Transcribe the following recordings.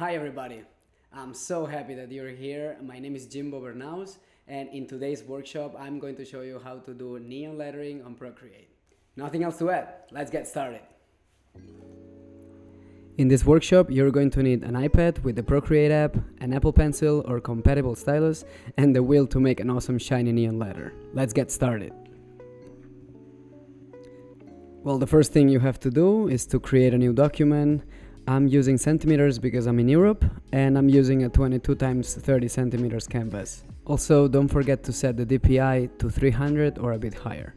Hi everybody, I'm so happy that you're here. My name is Jimbo Bernaus, and in today's workshop I'm going to show you how to do neon lettering on Procreate. Nothing else to add, let's get started. In this workshop you're going to need an iPad with the Procreate app, an Apple Pencil or compatible stylus, and the will to make an awesome shiny neon letter. Let's get started. Well, the first thing you have to do is to create a new document. I'm using centimeters because I'm in Europe, and I'm using a 22 times 30 centimeters canvas. Also, don't forget to set the DPI to 300 or a bit higher.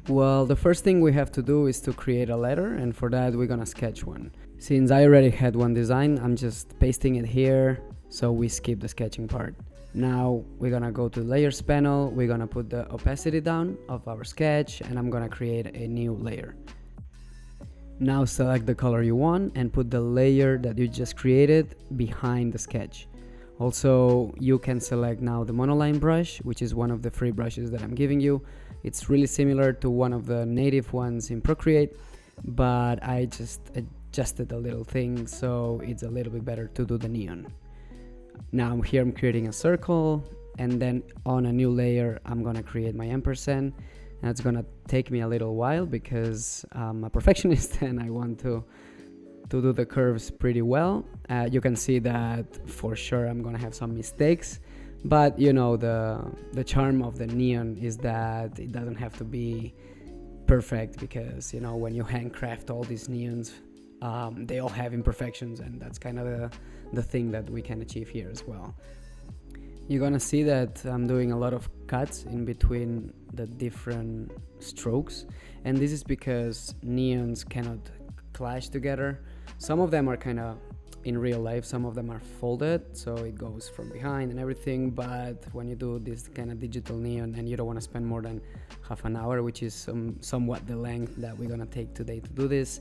Well, the first thing we have to do is to create a letter, and for that we're gonna sketch one. Since I already had one design, I'm just pasting it here, so we skip the sketching part. Now we're gonna go to the layers panel, we're gonna put the opacity down of our sketch, and I'm gonna create a new layer. Now select the color you want and put the layer that you just created behind the sketch. Also, you can select now the monoline brush, which is one of the free brushes that I'm giving you. It's really similar to one of the native ones in Procreate, but I just adjusted a little thing, so it's a little bit better to do the neon. Now here I'm creating a circle, and then on a new layer I'm gonna create my ampersand. And it's gonna take me a little while because I'm a perfectionist and I want to do the curves pretty well. You can see that for sure I'm gonna have some mistakes, but you know, the charm of the neon is that it doesn't have to be perfect, because you know, when you handcraft all these neons, they all have imperfections, and that's kind of the thing that we can achieve here as well. You're gonna see that I'm doing a lot of cuts in between the different strokes, and this is because neons cannot clash together. Some of them are kind of in real life, some of them are folded, so it goes from behind and everything, but when you do this kind of digital neon and you don't want to spend more than half an hour, which is somewhat the length that we're gonna take today to do this,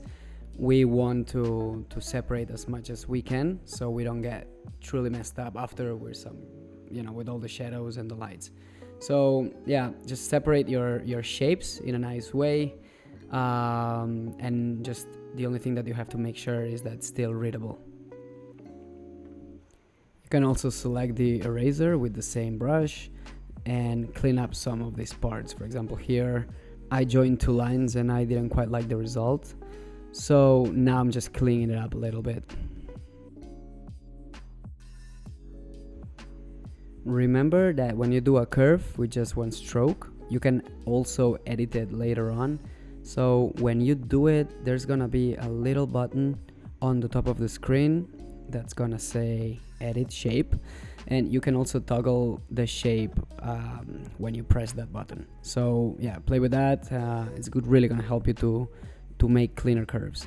we want to separate as much as we can so we don't get truly messed up after with with all the shadows and the lights. So yeah, just separate your shapes in a nice way, and just the only thing that you have to make sure is that it's still readable. You can also select the eraser with the same brush and clean up some of these parts. For example, here I joined two lines and I didn't quite like the result, so now I'm just cleaning it up a little bit. Remember that when you do a curve with just one stroke, you can also edit it later on. So when you do it, there's gonna be a little button on the top of the screen that's gonna say edit shape, and you can also toggle the shape when you press that button. So yeah, play with that. It's really gonna help you to make cleaner curves.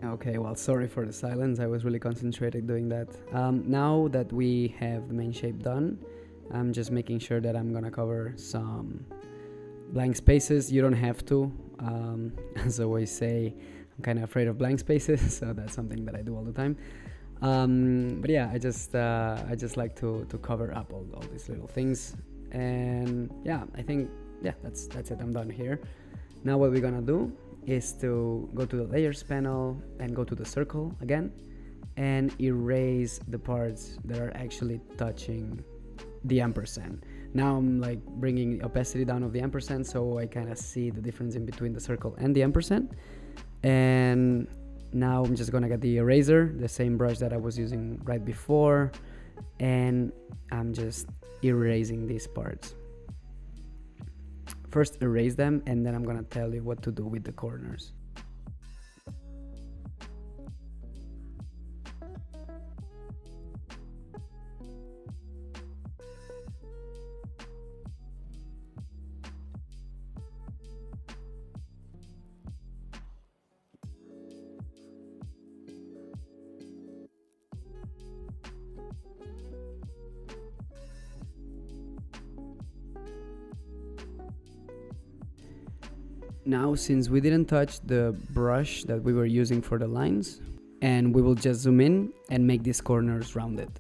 Okay, well, sorry for the silence. I was really concentrated doing that. Now that we have the main shape done, I'm just making sure that I'm gonna cover some blank spaces. You don't have to. As I always say, I'm kind of afraid of blank spaces, so that's something that I do all the time. But yeah, I just like to cover up all these little things, and yeah, I think that's it. I'm done here. Now what we're gonna do is to go to the layers panel and go to the circle again and erase the parts that are actually touching the ampersand. Now I'm like bringing opacity down of the ampersand, so I kind of see the difference in between the circle and the ampersand. And now I'm just gonna get the eraser, the same brush that I was using right before, and I'm just erasing these parts. First erase them, and then I'm gonna tell you what to do with the corners. Now, since we didn't touch the brush that we were using for the lines, and we will just zoom in and make these corners rounded.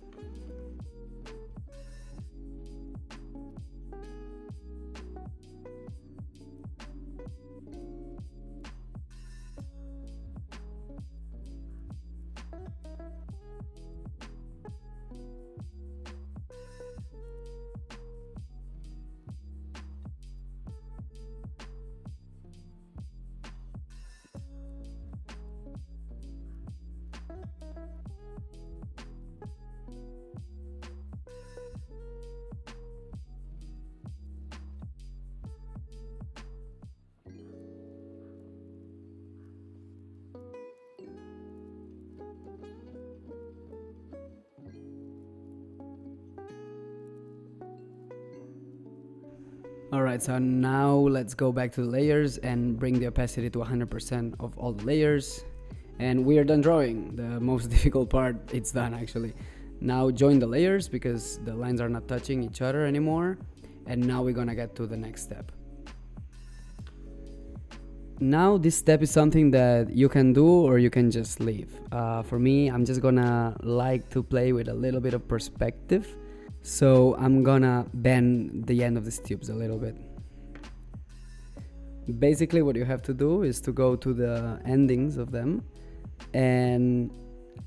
Alright, so now let's go back to the layers and bring the opacity to 100% of all the layers. And we are done drawing. The most difficult part, it's done actually. Now join the layers because the lines are not touching each other anymore. And now we're gonna get to the next step. Now this step is something that you can do or you can just leave. For me, I'm just gonna like to play with a little bit of perspective. So I'm gonna bend the end of these tubes a little bit. Basically what you have to do is to go to the endings of them and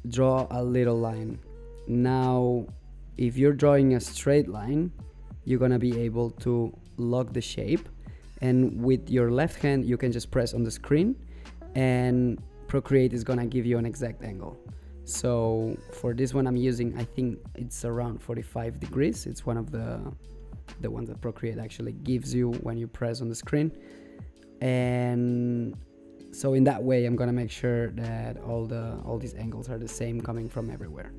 draw a little line. Now if you're drawing a straight line, you're gonna be able to lock the shape, and with your left hand you can just press on the screen and Procreate is gonna give you an exact angle. So for this one I'm using, I think it's around 45 degrees. It's one of the ones that Procreate actually gives you when you press on the screen. And so in that way I'm gonna make sure that all these angles are the same coming from everywhere.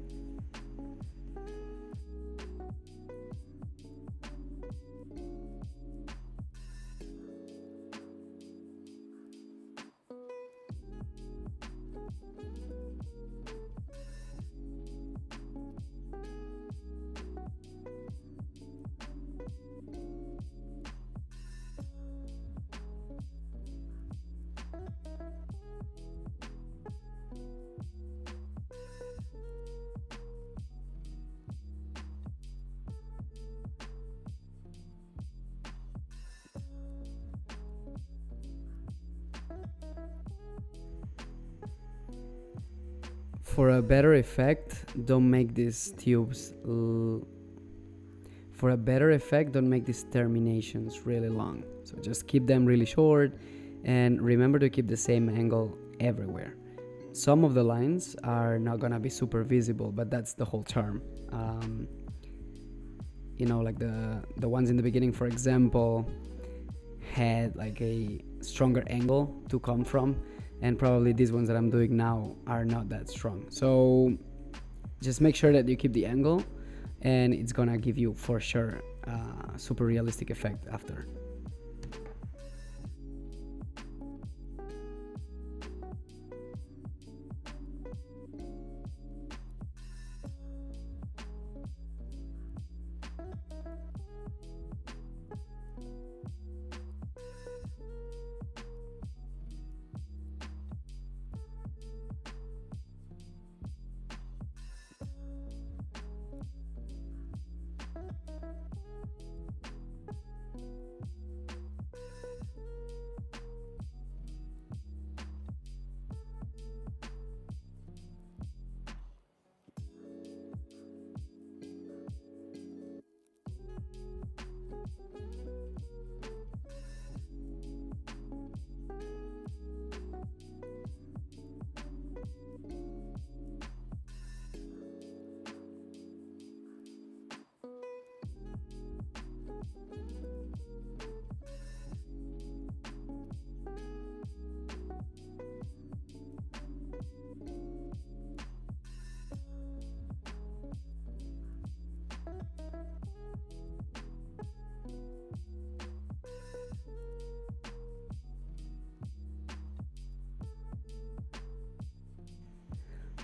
For a better effect, don't make these tubes for a better effect, don't make these terminations really long. So just keep them really short and remember to keep the same angle everywhere. Some of the lines are not gonna be super visible, but that's the whole charm. You know, like the ones in the beginning, for example, had like a stronger angle to come from, and probably these ones that I'm doing now are not that strong. So just make sure that you keep the angle, and it's gonna give you for sure a super realistic effect after.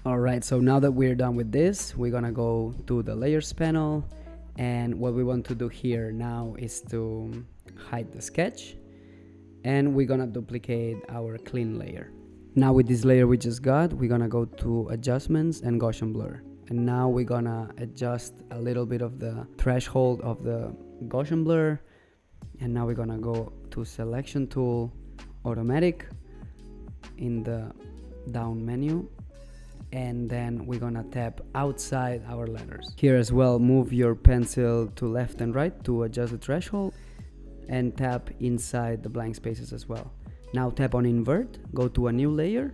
Alright, so now that we're done with this, we're gonna go to the layers panel, and what we want to do here now is to hide the sketch, and we're gonna duplicate our clean layer. Now with this layer we just got, we're gonna go to adjustments and Gaussian blur, and now we're gonna adjust a little bit of the threshold of the Gaussian blur, and now we're gonna go to selection tool, automatic, in the down menu, and then we're gonna tap outside our letters. Here as well, move your pencil to left and right to adjust the threshold, and tap inside the blank spaces as well. Now tap on invert, go to a new layer,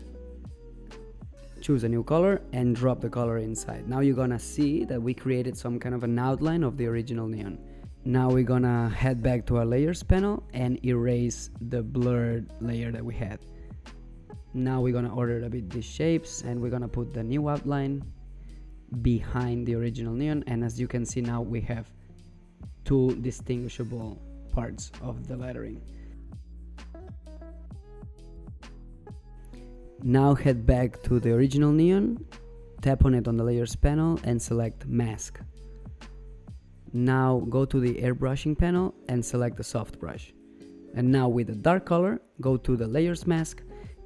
choose a new color, and drop the color inside. Now you're gonna see that we created some kind of an outline of the original neon. Now we're gonna head back to our layers panel and erase the blurred layer that we had. Now we're gonna order a bit these shapes, and we're gonna put the new outline behind the original neon, and as you can see now we have two distinguishable parts of the lettering. Now head back to the original neon, tap on it on the layers panel and select mask. Now go to the airbrushing panel and select the soft brush, and now with the dark color go to the layers mask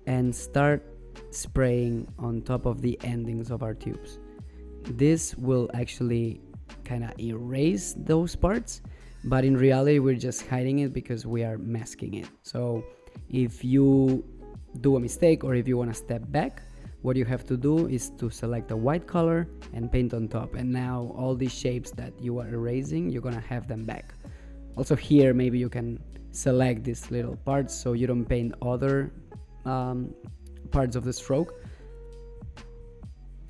and start spraying on top of the endings of our tubes. This will actually kind of erase those parts, but in reality we're just hiding it because we are masking it. So if you do a mistake, or if you want to step back, what you have to do is to select a white color and paint on top, and now all these shapes that you are erasing, you're gonna have them back. Also here maybe you can select these little parts so you don't paint other parts of the stroke,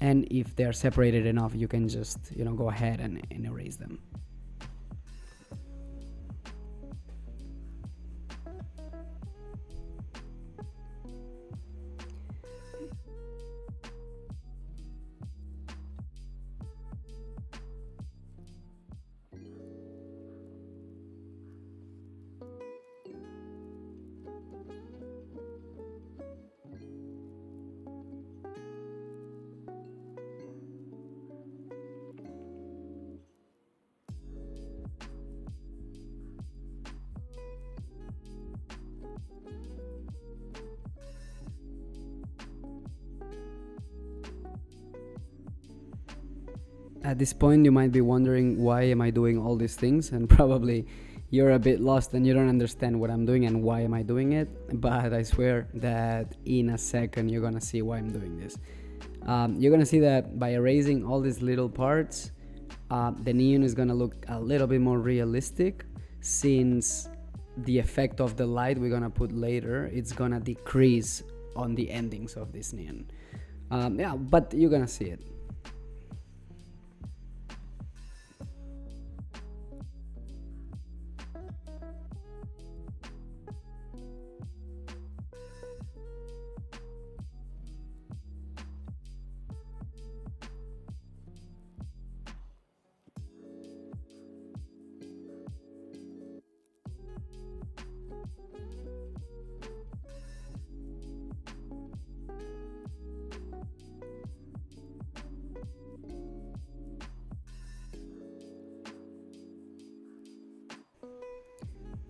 and if they're separated enough you can just go ahead and erase them. At this point you might be wondering, why am I doing all these things? And probably you're a bit lost and you don't understand what I'm doing and why am I doing it, but I swear that in a second you're gonna see why I'm doing this. You're gonna see that by erasing all these little parts, the neon is gonna look a little bit more realistic, since the effect of the light we're gonna put later, it's gonna decrease on the endings of this neon. Yeah, but you're gonna see it.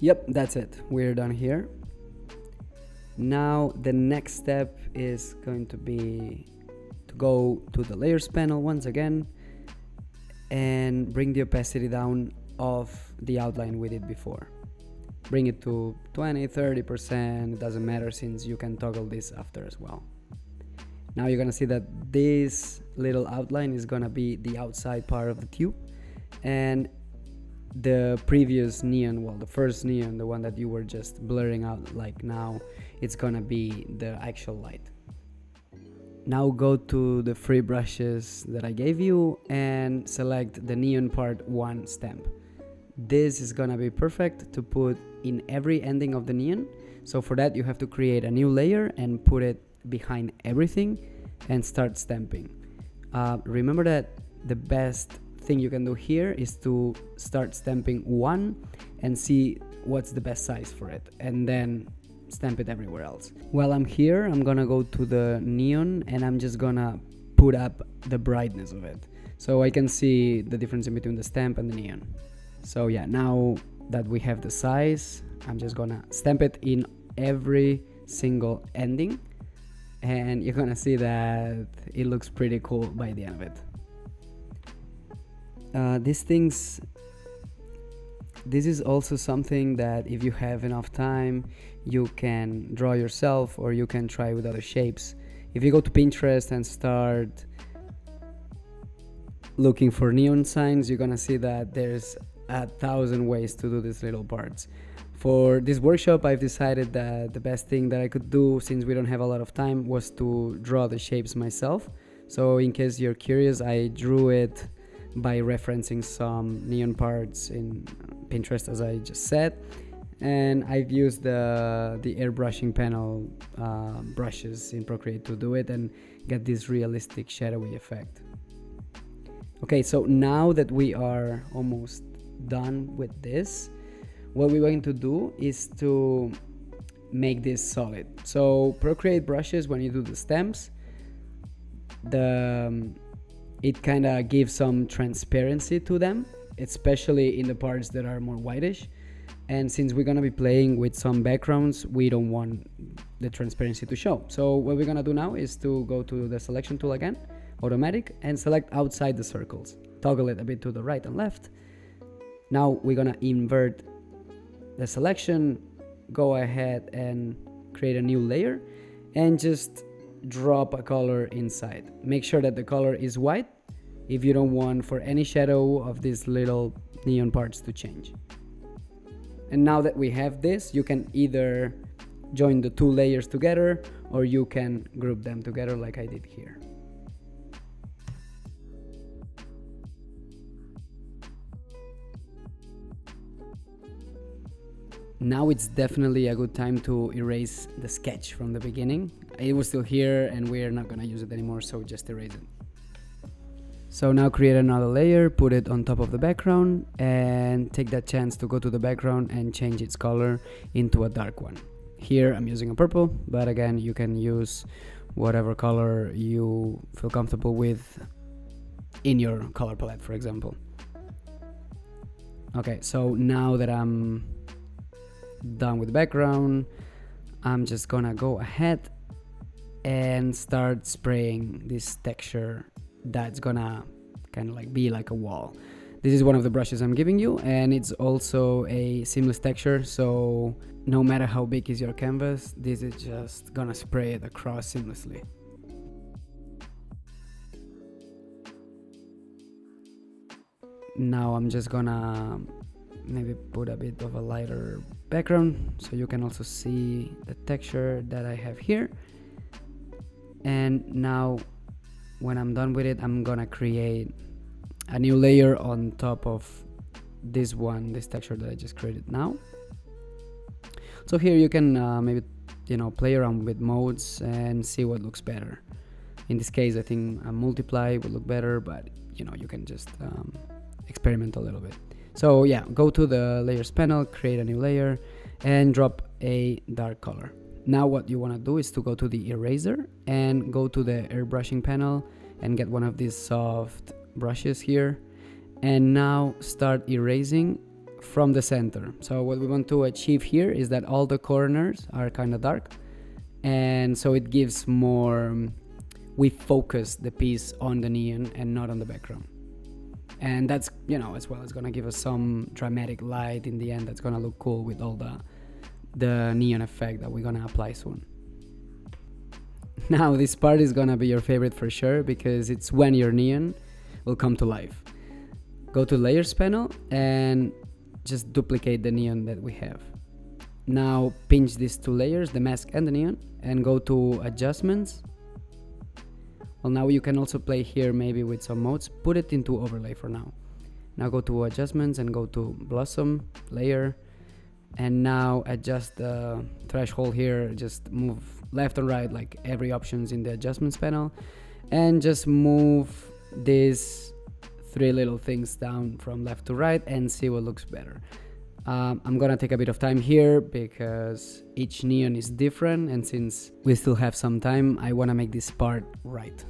Yep, that's it. We're done here. Now the next step is going to be to go to the layers panel once again and bring the opacity down of the outline we did before. Bring it to 20-30%, it doesn't matter since you can toggle this after as well. Now you're gonna see that this little outline is gonna be the outside part of the tube, and the previous neon, well, the first neon, the one that you were just blurring out like now, it's gonna be the actual light. Now go to the free brushes that I gave you and select the neon part 1 stamp. This is gonna be perfect to put in every ending of the neon. So for that you have to create a new layer and put it behind everything and start stamping. Remember that the best thing you can do here is to start stamping one and see what's the best size for it, and then stamp it everywhere else. While I'm here, I'm gonna go to the neon and I'm just gonna put up the brightness of it so I can see the difference in between the stamp and the neon. So yeah, now that we have the size, I'm just gonna stamp it in every single ending, and you're gonna see that it looks pretty cool by the end of it. This is also something that if you have enough time, you can draw yourself, or you can try with other shapes. If you go to Pinterest and start looking for neon signs, you're gonna see that there's 1,000 ways to do these little parts. For this workshop, I've decided that the best thing that I could do, since we don't have a lot of time, was to draw the shapes myself. So in case you're curious, I drew it by referencing some neon parts in Pinterest, as I just said, and I've used the airbrushing panel brushes in Procreate to do it and get this realistic shadowy effect. Okay, so now that we are almost done with this, what we're going to do is to make this solid. So Procreate brushes, when you do the stamps, it kind of gives some transparency to them, especially in the parts that are more whitish. And since we're going to be playing with some backgrounds, we don't want the transparency to show. So what we're going to do now is to go to the selection tool again, automatic, and select outside the circles. Toggle it a bit to the right and left. Now we're going to invert the selection, go ahead and create a new layer, and just drop a color inside. Make sure that the color is white if you don't want for any shadow of these little neon parts to change. And now that we have this, you can either join the two layers together, or you can group them together like I did here. Now it's definitely a good time to erase the sketch from the beginning. It was still here and we're not gonna use it anymore, so just erase it. So now create another layer, put it on top of the background, and take that chance to go to the background and change its color into a dark one. Here I'm using a purple, but again, you can use whatever color you feel comfortable with in your color palette, for example. Okay, so now that I'm done with the background, I'm just gonna go ahead and start spraying this texture that's gonna kind of like be like a wall. This is one of the brushes I'm giving you, and it's also a seamless texture, so no matter how big is your canvas, this is just gonna spray it across seamlessly. Now I'm just gonna maybe put a bit of a lighter background so you can also see the texture that I have here. And now when I'm done with it, I'm gonna create a new layer on top of this texture that I just created now. So here you can maybe play around with modes and see what looks better. In this case, I think a multiply would look better, but you can just experiment a little bit. So yeah, go to the layers panel, create a new layer, and drop a dark color. Now what you want to do is to go to the eraser and go to the airbrushing panel and get one of these soft brushes here, and now start erasing from the center. So what we want to achieve here is that all the corners are kind of dark, and so it gives more, we focus the piece on the neon and not on the background. And that's, as well, it's gonna give us some dramatic light in the end that's gonna look cool with all the neon effect that we're gonna apply soon. Now this part is gonna be your favorite for sure, because it's when your neon will come to life. Go to layers panel and just duplicate the neon that we have. Now pinch these two layers, the mask and the neon, and go to adjustments. Well, now you can also play here maybe with some modes. Put it into overlay for now. Now go to adjustments and go to blossom layer, and now adjust the threshold here. Just move left and right like every options in the adjustments panel, and just move these three little things down from left to right and see what looks better. I'm gonna take a bit of time here because each neon is different, and since we still have some time, I wanna make this part right.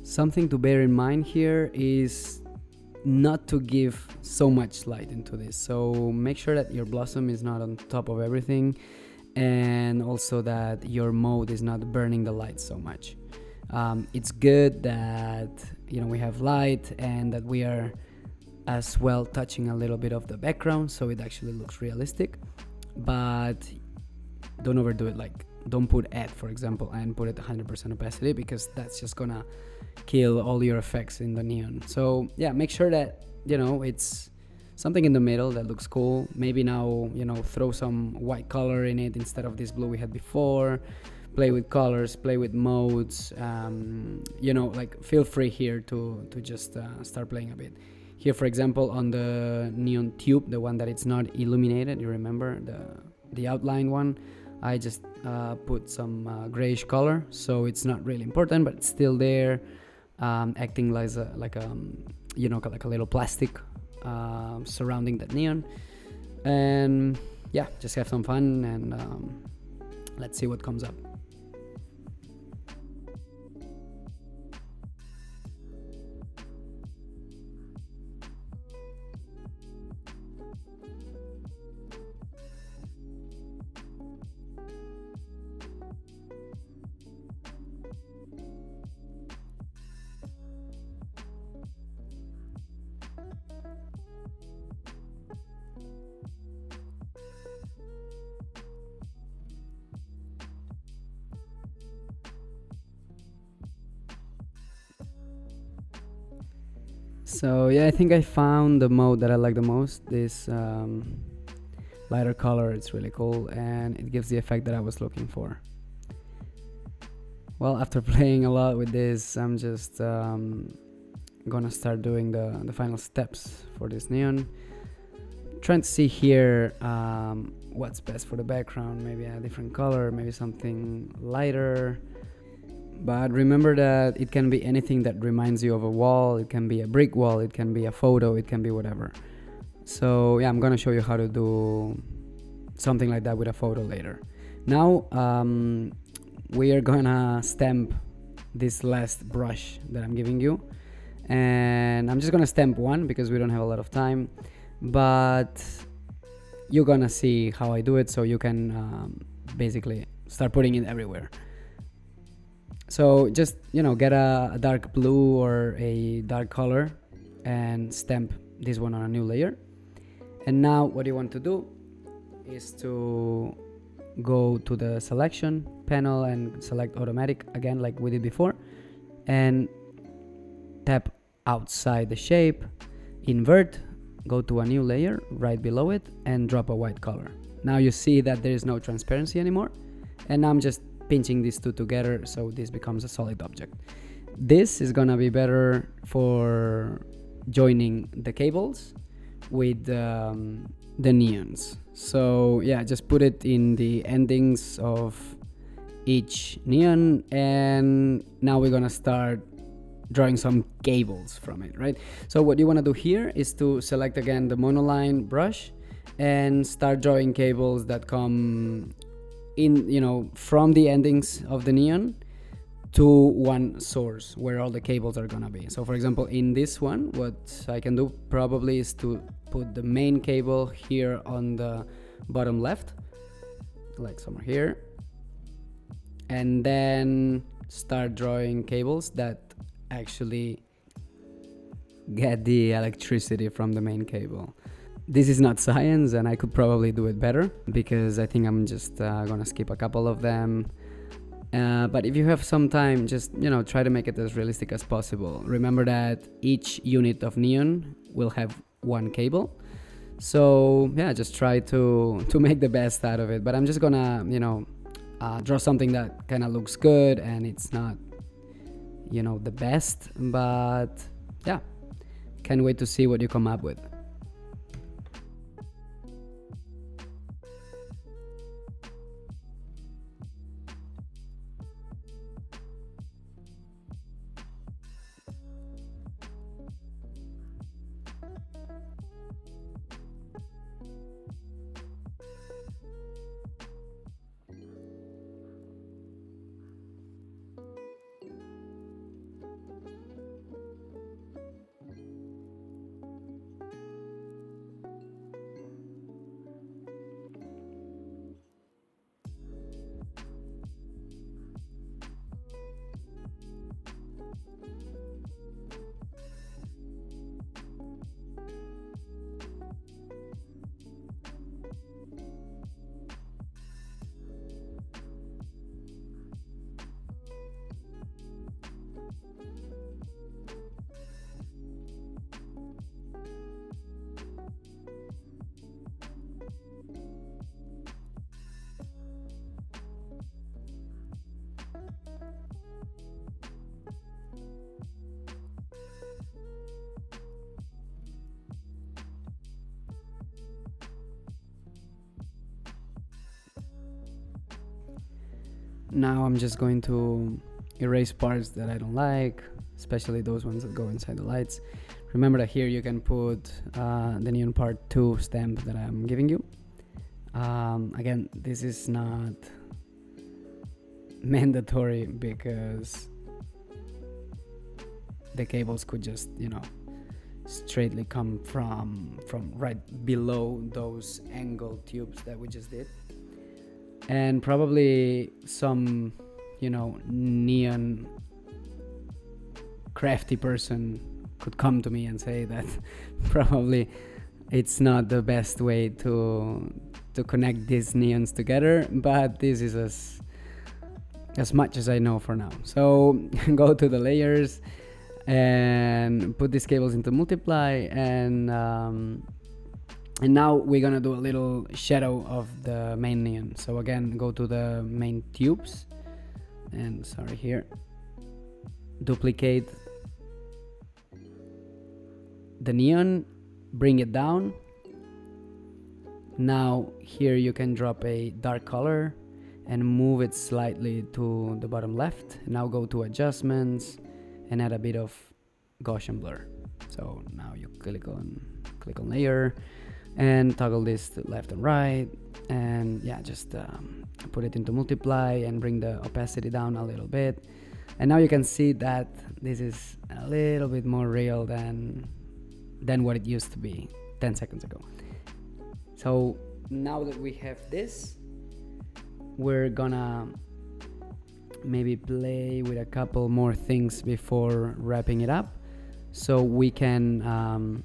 Something to bear in mind here is not to give so much light into this. So make sure that your blossom is not on top of everything, and also that your mode is not burning the light so much. It's good that we have light and that we are as well touching a little bit of the background so it actually looks realistic, but don't overdo it. Like, don't put add, for example, and put it 100% opacity, because that's just gonna kill all your effects in the neon. So yeah, make sure that it's something in the middle that looks cool. Maybe now throw some white color in it instead of this blue we had before. Play with colors, play with modes, like feel free here to just start playing a bit. Here, for example, on the neon tube, the one that it's not illuminated, you remember the outline one, I just put some grayish color, so it's not really important, but it's still there, acting like a little plastic surrounding that neon. And yeah, just have some fun, and let's see what comes up. So yeah, I think I found the mode that I like the most. This lighter color, it's really cool, and it gives the effect that I was looking for. Well, after playing a lot with this, I'm just gonna start doing the final steps for this neon. Trying to see here what's best for the background, maybe a different color, maybe something lighter. But remember that it can be anything that reminds you of a wall. It can be a brick wall, it can be a photo, it can be whatever. So yeah, I'm gonna show you how to do something like that with a photo later. Now we are gonna stamp this last brush that I'm giving you, and I'm just gonna stamp one because we don't have a lot of time, but you're gonna see how I do it, so you can basically start putting it everywhere. So just get a dark blue or a dark color and stamp this one on a new layer. And now what you want to do is to go to the selection panel and select automatic again like we did before, and tap outside the shape, invert, go to a new layer right below it, and drop a white color. Now you see that there is no transparency anymore, and now I'm just pinching these two together so this becomes a solid object. This is gonna be better for joining the cables with the neons. So yeah, just put it in the endings of each neon, and now we're gonna start drawing some cables from it, right? So what you want to do here is to select again the monoline brush and start drawing cables that come in, from the endings of the neon to one source where all the cables are gonna be. So for example, in this one, what I can do probably is to put the main cable here on the bottom left, like somewhere here, and then start drawing cables that actually get the electricity from the main cable. This is not science, and I could probably do it better because I think I'm just gonna skip a couple of them. But if you have some time, just try to make it as realistic as possible. Remember that each unit of neon will have one cable. So yeah, just try to make the best out of it. But I'm just gonna draw something that kind of looks good, and it's not the best, but yeah, can't wait to see what you come up with. Now I'm just going to erase parts that I don't like, especially those ones that go inside the lights. Remember that here you can put the neon part 2 stamp that I'm giving you. Again, this is not mandatory because the cables could just straightly come from right below those angle tubes that we just did. And probably some neon crafty person could come to me and say that probably it's not the best way to connect these neons together, but this is as much as I know for now. So go to the layers and put these cables into multiply, and now we're gonna do a little shadow of the main neon. So again, go to the main tubes, and here, duplicate the neon, bring it down. Now here you can drop a dark color and move it slightly to the bottom left. Now go to adjustments and add a bit of Gaussian blur. So now you click on layer and toggle this to left and right, and yeah, just put it into multiply and bring the opacity down a little bit. And now you can see that this is a little bit more real than what it used to be 10 seconds ago. So now that we have this, we're gonna maybe play with a couple more things before wrapping it up. So we can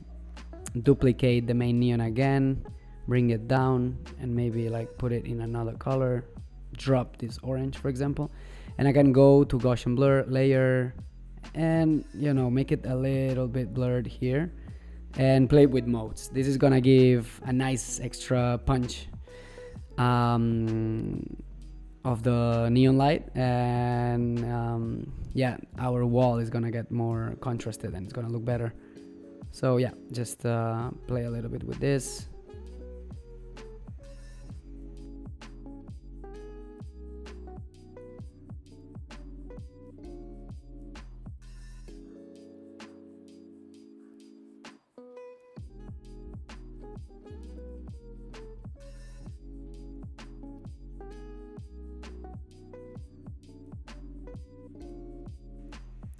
duplicate the main neon again, bring it down, and maybe put it in another color, drop this orange for example, and I can go to Gaussian blur layer and make it a little bit blurred here and play with modes. This is gonna give a nice extra punch of the neon light, and yeah, our wall is gonna get more contrasted and it's gonna look better. So yeah, just play a little bit with this.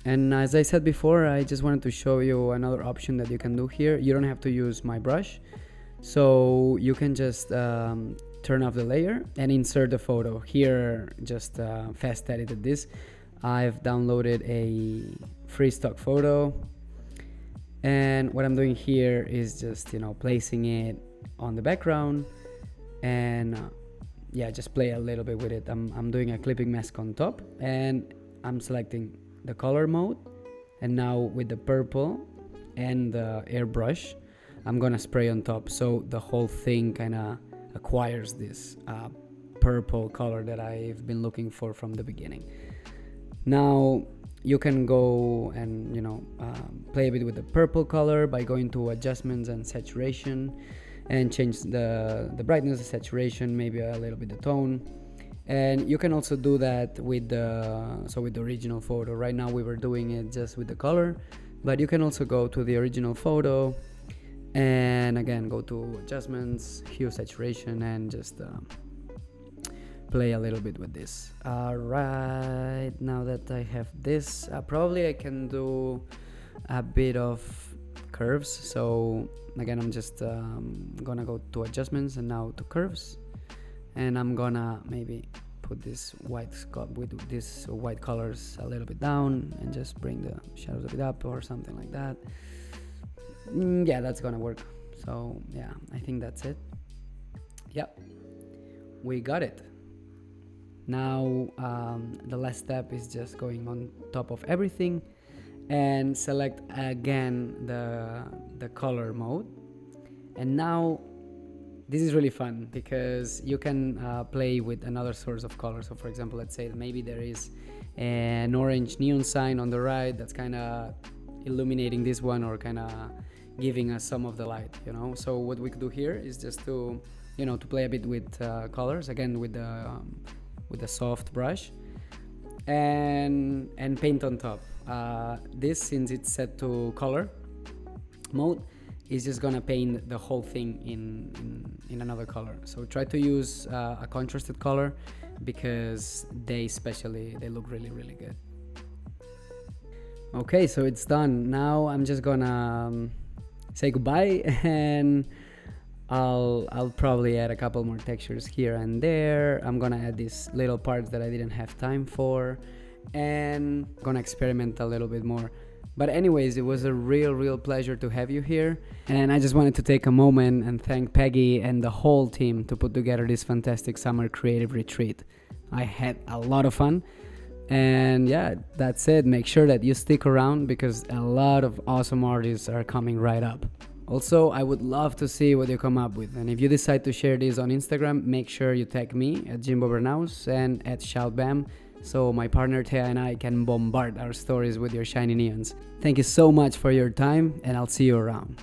And as I said before, I just wanted to show you another option that you can do here. You don't have to use my brush, so you can just turn off the layer and insert the photo. Here, just fast edited this. I've downloaded a free stock photo, and what I'm doing here is just placing it on the background and yeah, just play a little bit with it. I'm doing a clipping mask on top, and I'm selecting the color mode, and now with the purple and the airbrush, I'm gonna spray on top, so the whole thing kind of acquires this purple color that I've been looking for from the beginning. Now you can go and play a bit with the purple color by going to adjustments and saturation, and change the brightness, the saturation, maybe a little bit the tone. And you can also do that with the original photo. Right now we were doing it just with the color, but you can also go to the original photo and again go to adjustments, hue, saturation, and just play a little bit with this. Right, now that I have this, probably I can do a bit of curves. So again, I'm just gonna go to adjustments and now to curves, and I'm gonna maybe put this with these white colors a little bit down and just bring the shadows a bit up or something like that. Yeah, that's gonna work. So yeah, I think that's it. Yep, we got it. Now the last step is just going on top of everything and select again the color mode. And now this is really fun because you can play with another source of color. So for example, let's say that maybe there is an orange neon sign on the right that's kind of illuminating this one, or kind of giving us some of the light, So what we could do here is just to play a bit with colors, again with the soft brush, and paint on top. This, since it's set to color mode, is just gonna paint the whole thing in another color. So try to use a contrasted color, because they look really, really good. Okay, so it's done. Now I'm just gonna say goodbye, and I'll probably add a couple more textures here and there. I'm gonna add these little parts that I didn't have time for, and gonna experiment a little bit more. But anyways, it was a real pleasure to have you here, and I just wanted to take a moment and thank Peggy and the whole team to put together this fantastic summer creative retreat. I had a lot of fun, and yeah, that's it. Make sure that you stick around, because a lot of awesome artists are coming right up. Also, I would love to see what you come up with, and if you decide to share this on Instagram, make sure you tag me at Jimbo Bernaus and at ShoutBam, so my partner Thea and I can bombard our stories with your shiny neons. Thank you so much for your time, and I'll see you around.